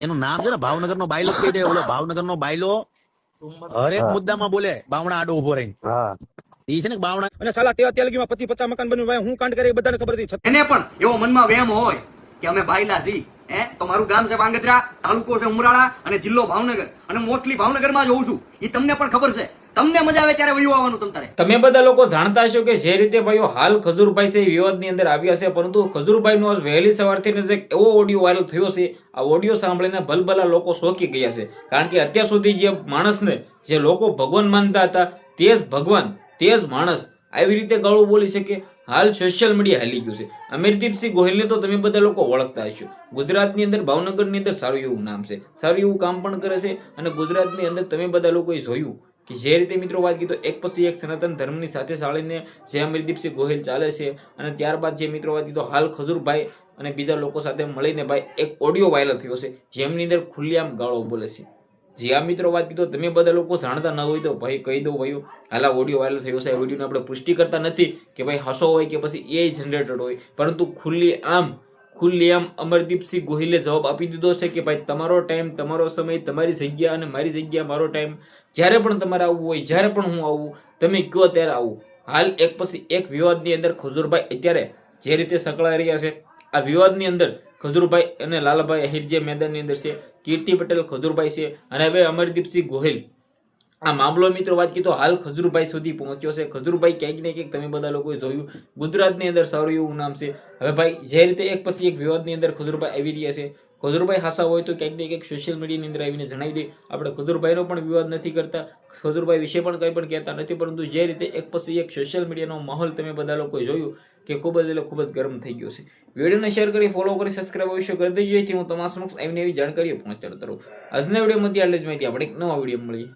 એનું નામ છે ને ભાવનગર નો બાયલો કહી દે. ઓલો ભાવનગર નો બાયલો હરેક મુદ્દામાં બોલે, બાવણા આડો ઉભો રહીને. ઈ છે ને બાવણા અને સાલા તેલગીમાં 25-50 મકાન બન્યું ભાઈ, હું કાંડ કરી બધાને ખબર હતી. એને પણ એવો મનમાં વહેમ હોય કે અમે બાયલા છી, તો મારું ગામ છે વાંગત્રા, તાલુકો છે ઉમરાળા અને જિલ્લો ભાવનગર, અને મોસ્ટલી ભાવનગરમાં જ હોઉં છું. એ તમને પણ ખબર છે. તમને મજા આવે ત્યારે વયું આવવાનું તમતારે. તમે બધા લોકો જાણતા હશો કે જે રીતે ભાઈઓ હાલ ખજૂરભાઈ છે એ વિવાદની અંદર આવ્યા છે, પરંતુ ખજૂરભાઈનો આજ વહેલી સવારથી એક એવો ઓડિયો વાયરલ થયો છે. આ ઓડિયો સાંભળીને ભલભલા લોકો શોકી ગયા છે. કારણ કે અત્યાર સુધી જે માણસને જે લોકો ભગવાન માનતા હતા, તે જ ભગવાન, તે જ માણસ આવી રીતે ગાળું બોલી શકે. હાલ સોશિયલ મીડિયા હાલી ગયું છે. અમરદીપસિંહ ગોહિલને તો તમે બધા લોકો ઓળખતા હશો. ગુજરાતની અંદર ભાવનગરની અંદર સારું એવું નામ છે, સારું એવું કામ પણ કરે છે. અને ગુજરાતની અંદર તમે બધા લોકોએ જોયું કે જે રીતે મિત્રો વાત કીધો, એક પછી એક સનાતન ધર્મની સાથે સાળીને જે અમરદીપસિંહ ગોહિલ ચાલે છે. અને ત્યારબાદ જે મિત્રો વાત કીધો, હાલ ખજૂરભાઈ અને બીજા લોકો સાથે મળીને ભાઈ એક ઓડિયો વાયરલ થયો છે, જેમની અંદર ખુલ્લેઆમ ગાળો બોલે છે. જે આ મિત્રો વાત કીધો, તમે બધા લોકો જાણતા ન હોય તો ભાઈ કહી દઉં ભાઈઓ, હાલ આ ઓડિયો વાયરલ થયો છે. આ વિડીયોને આપણે પુષ્ટિ કરતા નથી કે ભાઈ હસો હોય કે પછી એ જનરેટેડ હોય, પરંતુ ખુલ્લેઆમ અમરદીપસિંહ ગોહિલે જવાબ આપી દીધો છે કે ભાઈ તમારો ટાઈમ, તમારો સમય, તમારી જગ્યા અને મારી જગ્યા, મારો ટાઈમ, જ્યારે પણ તમારે આવવું હોય, જ્યારે પણ હું આવું, તમે કહો ત્યારે આવું. હાલ એક પછી એક વિવાદની અંદર ખજૂરભાઈ અત્યારે જે રીતે સંકળાઈ રહ્યા છે, આ વિવાદની અંદર ખજૂરભાઈ અને લાલાભાઈ અહીર જે મેદાનની અંદર છે, કીર્તિ પટેલ ખજૂરભાઈ છે, અને હવે અમરદીપસિંહ ગોહિલ. આ મામલો મિત્રો વાત કીધો હાલ ખજૂરભાઈ સુધી પહોંચ્યો છે. ખજૂરભાઈ ક્યાંક ને ક્યાંક તમે બધા લોકોએ જોયું, ગુજરાતની અંદર સારું એવું નામ છે. હવે ભાઈ જે રીતે એક પછી એક વિવાદની અંદર ખજૂરભાઈ આવી રહ્યા છે, ખજૂરભાઈ હાસા હોય તો ક્યાંક ને ક્યાંક સોશિયલ મીડિયાની અંદર આવીને જણાવી દે. આપણે ખજૂરભાઈનો પણ વિવાદ નથી કરતા, ખજૂરભાઈ વિશે પણ કંઈ પણ કહેતા નથી, પરંતુ જે રીતે એક પછી એક સોશિયલ મીડિયાનો માહોલ તમે બધા લોકોએ જોયું કે ખૂબ જ એટલે ખૂબ જ ગરમ થઈ ગયો છે. વિડીયોને શેર કરી, ફોલો કરી, સબસ્ક્રાઇબ અવશ્ય કરી દેજો, જેથી હું તમારા સમક્ષ આવીને એવી જાણકારીઓ પહોંચાડતો રહું. આજના વિડીયોમાંથી આટલી જ માહિતી, આપણે એક નવા વિડીયો મળીએ.